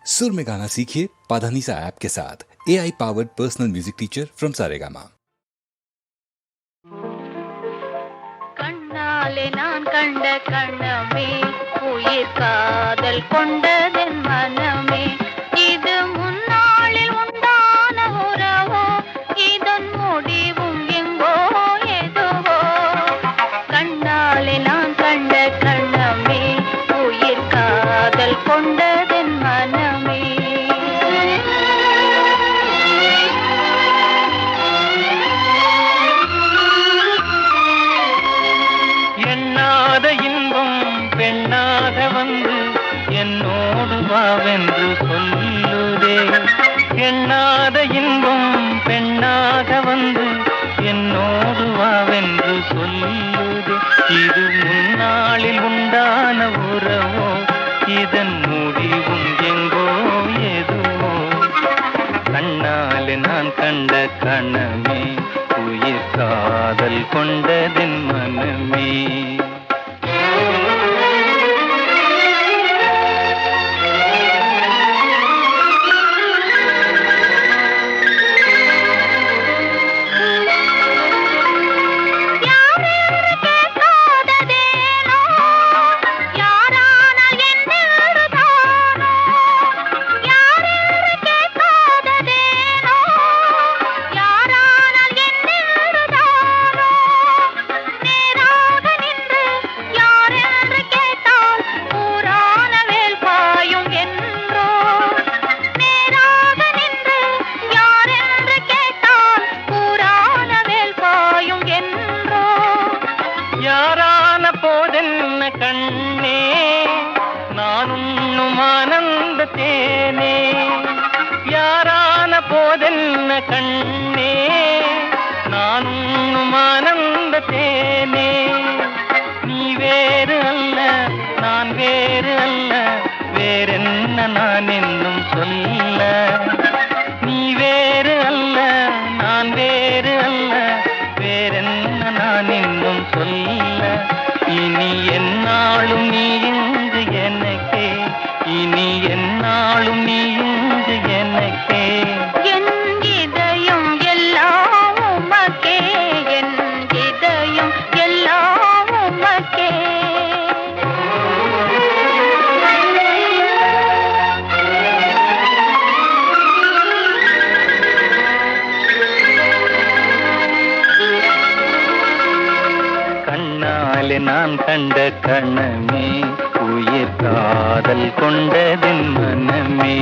सुर में गाना सीखिए पाधानीसा ऐप के साथ। AI powered personal music teacher from Saregama. கண்ணாலே நான் கண்ட கண்ணமே உயிர் காதல் கொண்டதென் மனமே இது முன்னாளில் உண்டான உறவோ இதன் முடிவும் எங்கோ எதுவோ கண்ணாலே நான் கண்ட கண்ணமே உயிர் காதல் கொண்டதென் மனமே எண்ணாத இன்பம் பெண்ணாக வந்து என்னோடு வாவென்று சொல்லுதே. எண்ணாத இன்பம் பெண்ணாக வந்து என்னோடு வாவென்று சொல்லுதே. இது முன்னாளில் உண்டான உறவோ இதன் முடிவும் எங்கோ எதுவோ கண்ணாலே நான் கண்ட கணமே உயிர் காதல் கொண்டதென் மனமே. யாரான போதென்ன கண்ணே நான் உண்ணும் ஆனந்த தேனே. யாரான போதென்ன கண்ணே நான் உண்ணும் ஆனந்த தேனே. நீ வேறு அல்ல நான் வேறு அல்ல வேறென்ன நான் என்னும் சொல்ல. நீ வேறு அல்ல நான் வேறு அல்ல வேறென்ன நான் இன்னும் சொல்ல. இனி என்னாலும் நீ இங்கு எனக்கே இனி என்னாலும் நீ இங்கு எனக்கே. என் இதயம் எல்லாம் உமக்கே என் இதயம் எல்லாம் உமக்கே. கண்ணாலே நான் கண்ட கணமே உயிர் காதல் கொண்டதென் மனமே.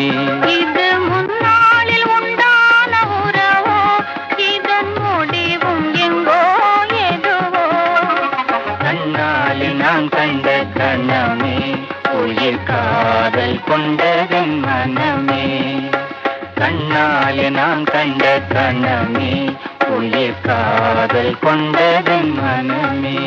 இது முன்னாளில் உண்டான உறவோ இதன் முடிவும் எங்கோ எதுவோ கண்ணாலே நான் கண்ட கணமே உயிர் காதல் கொண்டதென் மனமே. கண்ணாலே நான் கண்ட கணமே உயிர் காதல் கொண்டதென் மனமே.